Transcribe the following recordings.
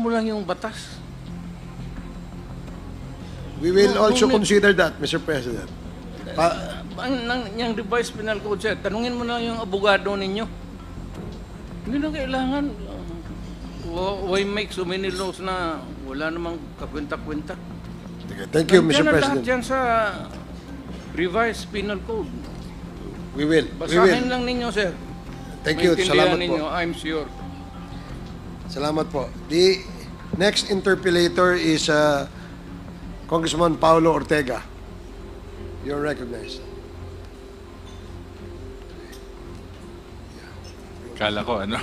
mo lang yung batas. We will also No, consider that, Mr. President. Yung revised penal code, sir, tanungin mo lang yung abogado ninyo. Hindi na kailangan. Why make so many laws na wala namang kakwenta-kwenta? Thank you, Mr. Nandiyan na lahat President. dyan sa revised penal code. We will. Basahin lang ninyo, sir. Thank you. Maintindihan Salamat ninyo, po. I'm sure. Salamat po. The next interpellator is Congressman Paulo Ortega. You're recognized. Kala ko, ano?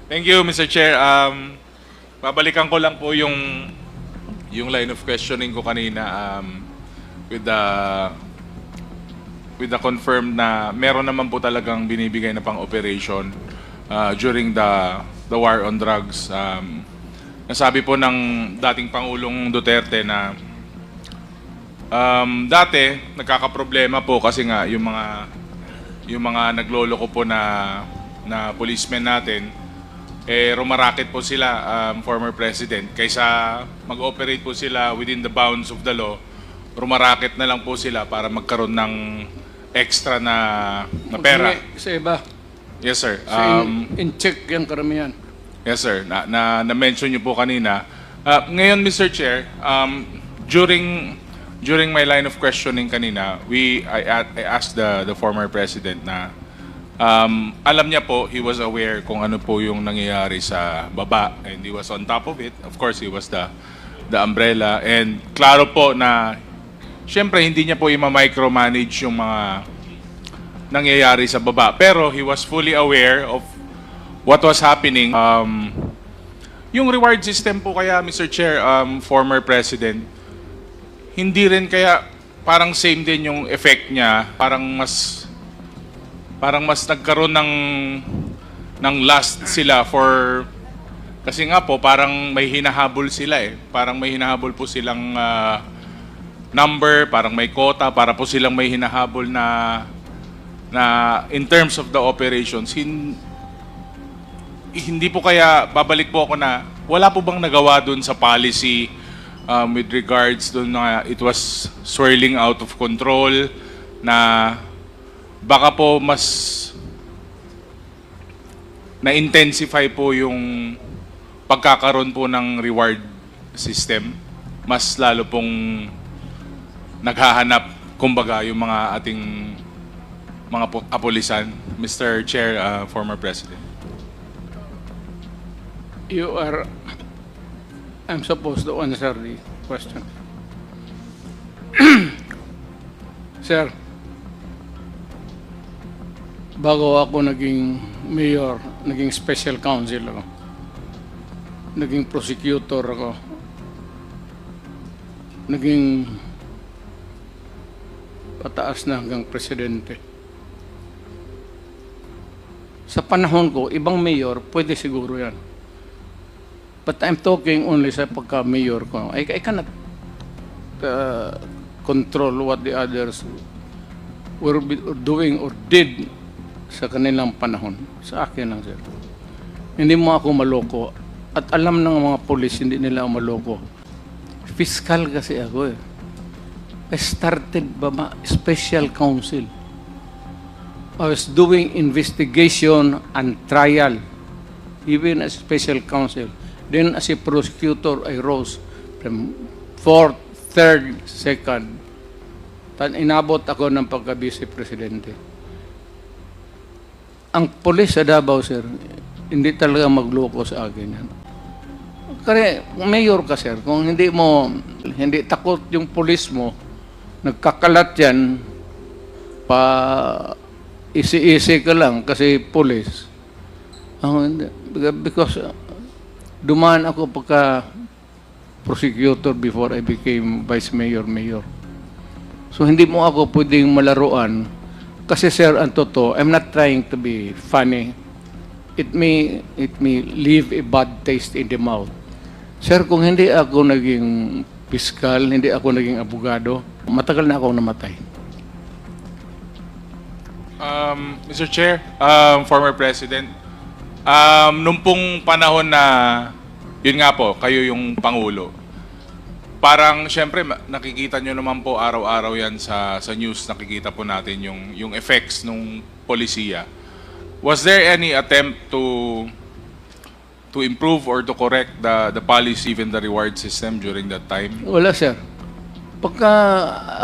Thank you, Mr. Chair. Babalikan ko lang po yung line of questioning ko kanina with the confirmed na meron naman po talagang binibigay na pang operation during the war on drugs. Nasabi po ng dating Pangulong Duterte na dati nagkakaproblema po kasi nga yung mga nagloloko po na policemen natin rumaraket po sila, former president, kaysa mag-operate po sila within the bounds of the law, rumaraket na lang po sila para magkaroon ng extra na pera. Sa iba, Yes, sir. in check yung karamihan. Yes, sir. Na-mention niyo po kanina. Ngayon, Mr. Chair, during my line of questioning kanina, I asked the former president na alam niya po, he was aware kung ano po yung nangyayari sa baba, and he was on top of it. Of course, he was the umbrella, and klaro po na syempre hindi niya po i-micromanage yung mga nangyayari sa baba, pero he was fully aware of what was happening. Yung reward system po kaya, Mr. Chair, former president, hindi rin kaya parang same din yung effect niya, parang mas nagkaroon ng lust sila kasi nga po parang may hinahabol sila Parang may hinahabol po silang number, parang may quota, para po silang may hinahabol na in terms of the operations. Hindi po kaya, babalik po ako na, wala po bang nagawa dun sa policy with regards dun na it was swirling out of control, na baka po mas na-intensify po yung pagkakaroon po ng reward system. Mas lalo pong naghahanap, kumbaga, yung mga ating mga kapulisan. Mr. Chair, former President. I'm supposed to answer the question. Sir, bago ako naging mayor, naging special counsel ako. Naging prosecutor ako. Naging pataas na hanggang presidente. Sa panahon ko, ibang mayor, pwede siguro yan. But I'm talking only sa pagka-mayor ko. I cannot control what the others were doing or did sa kanilang panahon. Sa akin lang, sir. Hindi mo ako maloko. At alam ng mga polis, hindi nila ako maloko. Fiscal kasi ako I started special counsel. I was doing investigation and trial, even as special counsel. Then as a prosecutor, I rose from 4th, 3rd, 2nd. Inabot ako ng pagka-vice presidente. Ang polis sa Davao, sir, hindi talaga magloko sa akin yan. Kaya, mayor ka, sir, kung hindi takot yung polis mo, nagkakalat yan, isi-isi ka lang kasi polis. Because dumaan ako pagka prosecutor before I became vice mayor. So hindi mo ako pwedeng malaruan. Kasi sir, ang totoo, I'm not trying to be funny. It may leave a bad taste in the mouth. Sir, kung hindi ako naging piskal, hindi ako naging abogado, matagal na akong namatay. Mr. Chair, former President, nung pong panahon na yun nga po, kayo yung Pangulo. Parang, syempre, nakikita nyo naman po araw-araw yan sa news, nakikita po natin yung effects ng polisiya. Was there any attempt to improve or to correct the policy, even the reward system during that time? Wala, sir. Pagka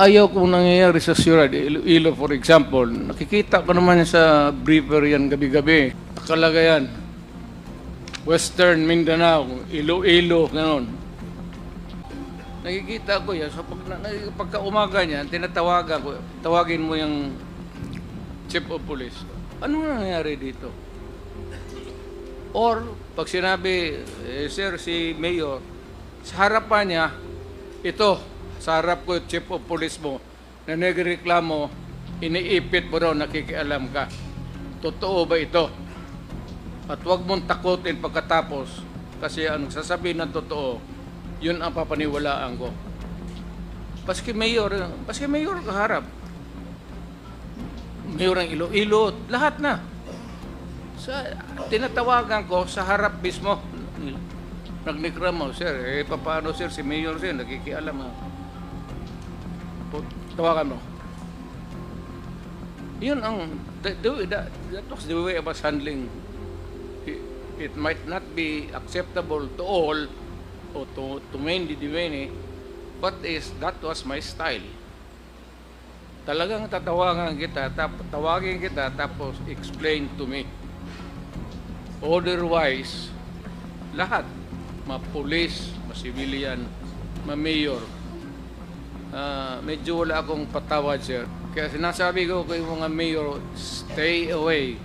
ayaw kong nangyayari sa Ciudad Iloilo, for example, nakikita ko naman sa briefer yan gabi-gabi. Nakalaga yan. Western Mindanao, Iloilo, gano'n. Nakikita ko yan. So pagka umaga niyan, tawagin mo yung chief of police. Ano nangyayari dito? Or, pag sinabi, sir, si Mayor, sa harapan niya, ito, sa harap ko, chief of police mo, na nagreklamo, iniipit mo raw, nakikialam ka. Totoo ba ito? At huwag mong takutin pagkatapos, kasi anong sasabihin ng totoo, yun ang papaniwalaan ko. Paski mayor kaharap. Mayor ng Iloilo, lahat na. Tinatawagan ko sa harap mismo. Nagnikramo, sir, paano sir, si mayor sir, nakikialam ha. Tawagan mo. Yun ang, that was the way I was handling. It might not be acceptable to all, o to many, but that was my style. Talagang tawagin kita, tapos explain to me. Otherwise, lahat, ma-police, ma-civilian, ma-mayor, medyo wala akong patawad, sir. Kaya sinasabi ko kay mga mayor, stay away.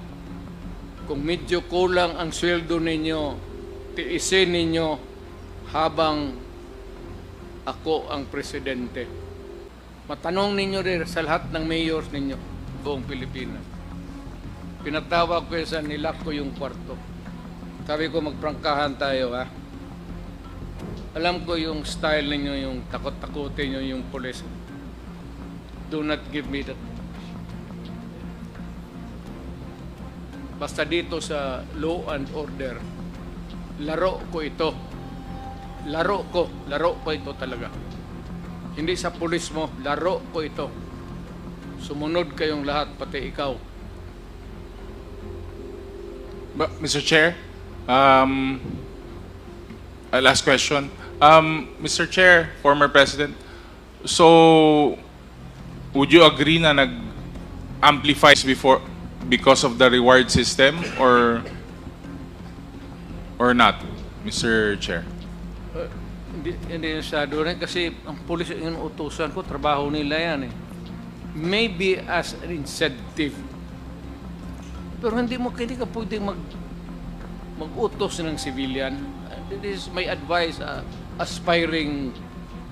Kung medyo kulang ang sweldo ninyo, tiisin ninyo habang ako ang presidente. Matanong ninyo rin sa lahat ng mayors ninyo, buong Pilipinas. Pinatawag ko sa nilak ko yung kwarto. Sabi ko, magprangkahan tayo, ha? Alam ko yung style ninyo, yung takot-takutin nyo yung police. Do not give me that. Basta dito sa law and order, laro ko ito. Laro ko ito talaga. Hindi sa pulis mo, laro ko ito. Sumunod kayong lahat, pati ikaw. But, Mr. Chair, last question. Mr. Chair, former President, so would you agree na nag-amplifies because of the reward system or not, Mr. Chair? Hindi masyado rin kasi ang pulis yung utusan ko, trabaho nila yan eh. Maybe as an incentive. Pero hindi ka pwedeng mag-utos ng civilian. This is my advice, aspiring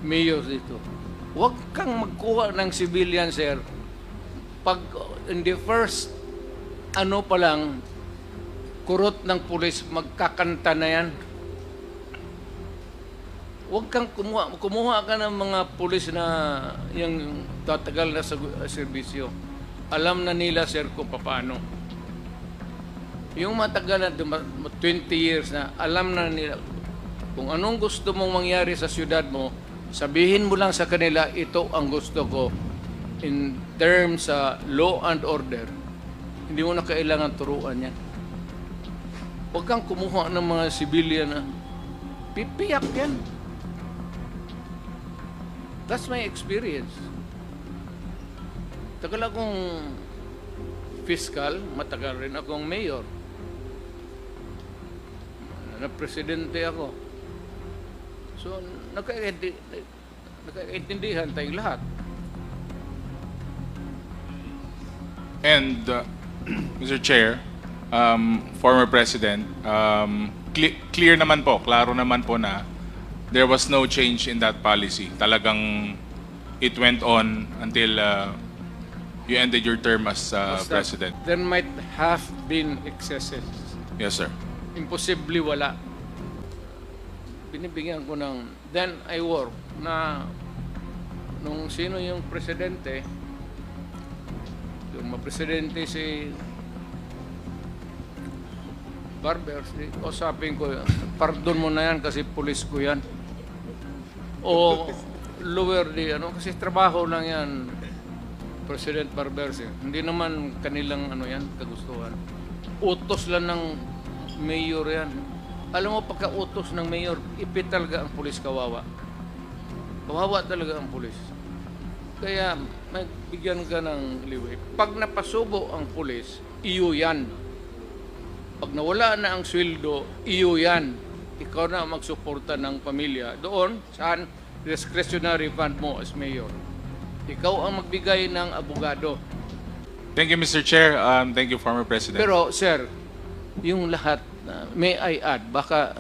mayors dito. Huwag kang magkuha ng civilian, sir. Pag in the first, pa lang, kurot ng pulis, magkakanta na yan. Huwag kang kumuha ka ng mga pulis na yung tatagal na sa serbisyo. Alam na nila, sir, kung paano. Yung matagal na 20 years na, alam na nila kung anong gusto mong mangyari sa syudad mo, sabihin mo lang sa kanila, ito ang gusto ko in terms sa law and order. Hindi mo na kailangan turuan yan. Huwag kang kumuha ng mga civilian na pipiyak yan. That's my experience. Tagal akong fiscal, matagal rin akong mayor. Na-presidente ako. So, nagkakaintindihan tayong lahat. And, Mr. Chair, former President, clear naman po, klaro naman po na there was no change in that policy. Talagang it went on until you ended your term as President. There might have been excesses. Yes, sir. Imposible wala. Binibigyan ko ng, then I work na nung sino yung presidente, yung mapresidente si Barbers, usapin ko, pardon mo na yan kasi pulis ko yan. O lower di, kasi trabaho lang yan, President Barbers. Hindi naman kanilang yan, kagustuhan. Utos lang ng mayor yan. Alam mo, pagka-utos ng mayor, ipit talaga ang pulis, kawawa. Kawawa talaga ang pulis. Kaya, magbigyan ka ng liwi. Pag napasubo ang pulis, iyo yan. Pag nawala na ang sweldo, iyo yan. Ikaw na magsuporta ng pamilya. Doon, saan? Discretionary fund mo as mayor. Ikaw ang magbigay ng abogado. Thank you, Mr. Chair. Thank you, former President. Pero, sir, yung lahat, may I add, baka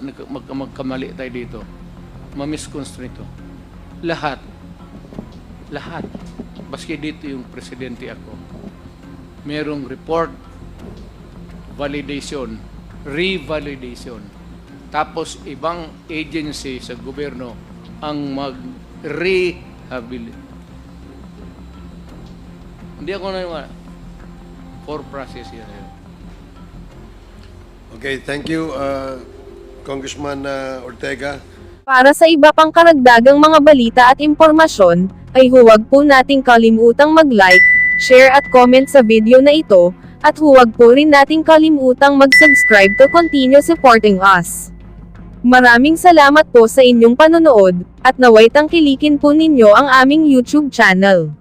magkamali tayo dito. Mamisconstrue ito. Lahat, baski dito yung presidente ako, merong report, validation, revalidation. Tapos ibang agency sa gobyerno ang mag-rehabilitate. Hindi ako na for process yan. Okay, thank you, Congressman Ortega. Para sa iba pang karagdagang mga balita at impormasyon, ay huwag po nating kalimutang mag-like, share at comment sa video na ito, at huwag po rin nating kalimutang mag-subscribe to continue supporting us. Maraming salamat po sa inyong panonood, at naway tangkilikin po ninyo ang aming YouTube channel.